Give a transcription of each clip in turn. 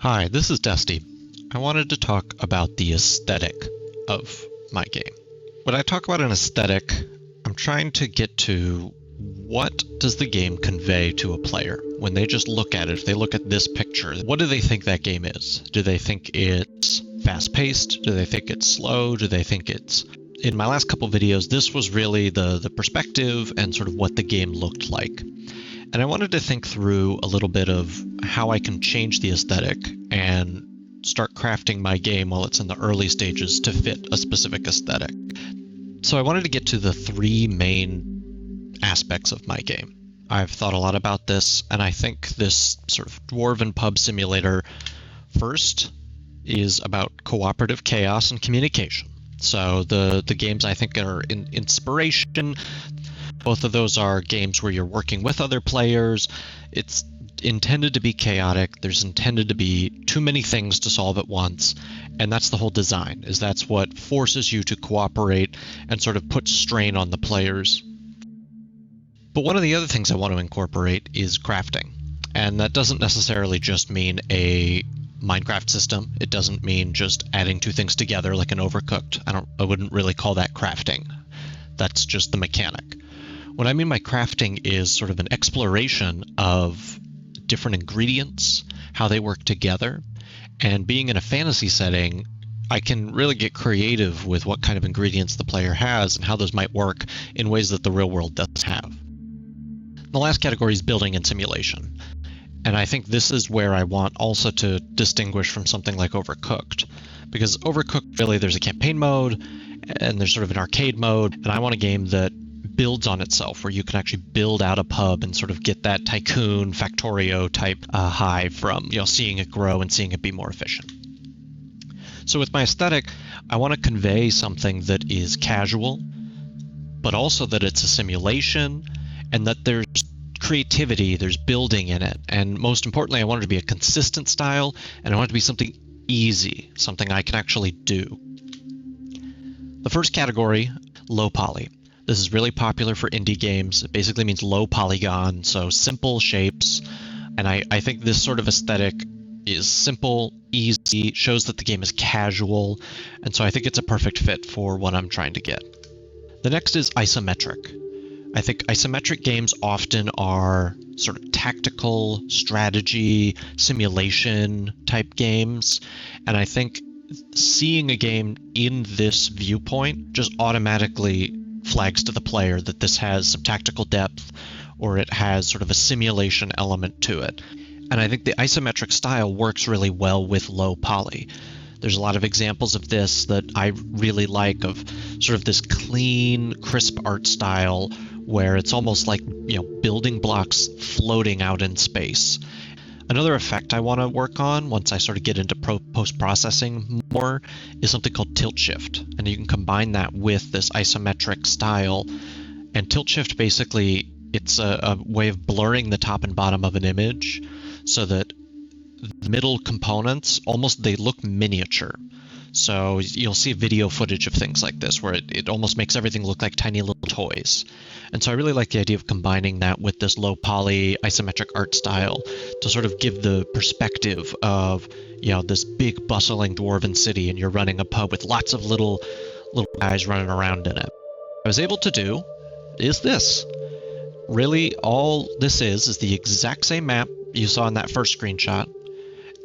Hi, this is Dusty. I wanted to talk about the aesthetic of my game. When I talk about an aesthetic, I'm trying to get to what does the game convey to a player? When they just look at it, if they look at this picture, what do they think that game is? Do they think it's fast-paced? Do they think it's slow? Do they think it's... In my last couple videos, this was really the perspective and sort of what the game looked like. And I wanted to think through a little bit of how I can change the aesthetic and start crafting my game while it's in the early stages to fit a specific aesthetic. So I wanted to get to the three main aspects of my game. I've thought a lot about this, and I think this sort of dwarven pub simulator first is about cooperative chaos and communication. So the games I think are in inspiration. Both of those are games where you're working with other players. It's intended to be chaotic. There's intended to be too many things to solve at once. And that's the whole design, is that's what forces you to cooperate and sort of put strain on the players. But one of the other things I want to incorporate is crafting. And that doesn't necessarily just mean a Minecraft system. It doesn't mean just adding two things together like an Overcooked. I wouldn't really call that crafting. That's just the mechanic. What I mean by crafting is sort of an exploration of different ingredients, how they work together, and being in a fantasy setting, I can really get creative with what kind of ingredients the player has and how those might work in ways that the real world doesn't have. The last category is building and simulation. And I think this is where I want also to distinguish from something like Overcooked. Because Overcooked, really, there's a campaign mode, and there's sort of an arcade mode, and I want a game that builds on itself, where you can actually build out a pub and sort of get that tycoon Factorio type high from seeing it grow and seeing it be more efficient. So with my aesthetic, I want to convey something that is casual, but also that it's a simulation and that there's creativity, there's building in it, and most importantly, I want it to be a consistent style, and I want it to be something easy, something I can actually do. The first category, low poly. This is really popular for indie games. It basically means low polygon, so simple shapes. And I think this sort of aesthetic is simple, easy, shows that the game is casual, and so I think it's a perfect fit for what I'm trying to get. The next is isometric. I think isometric games often are sort of tactical, strategy, simulation type games, and I think seeing a game in this viewpoint just automatically flags to the player that this has some tactical depth or it has sort of a simulation element to it. And I think the isometric style works really well with low poly. There's a lot of examples of this that I really like, of sort of this clean, crisp art style where it's almost like, building blocks floating out in space. Another effect I want to work on once I sort of get into post-processing more is something called tilt shift. And you can combine that with this isometric style. And tilt shift, basically, it's a way of blurring the top and bottom of an image so that the middle components, they look miniature. So you'll see video footage of things like this where it almost makes everything look like tiny little toys. And so I really like the idea of combining that with this low poly isometric art style to sort of give the perspective of, this big bustling dwarven city, and you're running a pub with lots of little guys running around in it. What I was able to do is this. Really, all this is the exact same map you saw in that first screenshot,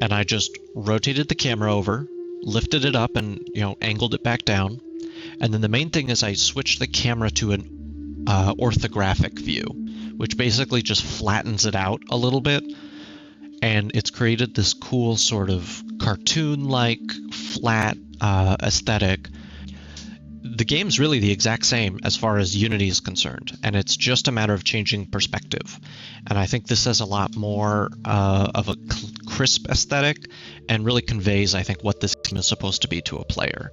and I just rotated the camera over, lifted it up, and angled it back down. And then the main thing is I switched the camera to an orthographic view, which basically just flattens it out a little bit, and it's created this cool sort of cartoon-like flat aesthetic. The game's really the exact same as far as Unity is concerned, and it's just a matter of changing perspective. And I think this has a lot more of a crisp aesthetic and really conveys, I think, what this game is supposed to be to a player.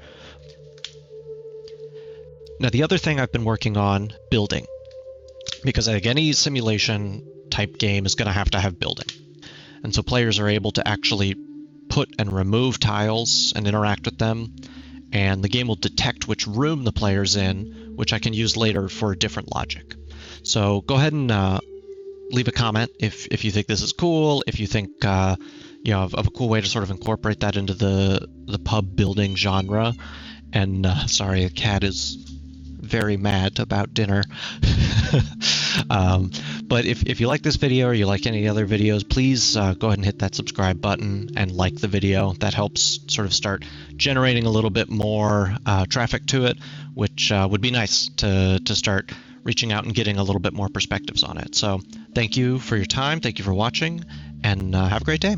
Now, the other thing I've been working on, building. Because I think any simulation type game is going to have building. And so players are able to actually put and remove tiles and interact with them. And the game will detect which room the player's in, which I can use later for different logic. So go ahead and leave a comment if you think this is cool, if you think of a cool way to sort of incorporate that into the pub building genre. And sorry, the cat is very mad about dinner. But if you like this video or you like any other videos, please go ahead and hit that subscribe button and like the video. That helps sort of start generating a little bit more traffic to it, which would be nice to start reaching out and getting a little bit more perspectives on it. So thank you for your time. Thank you for watching, and have a great day.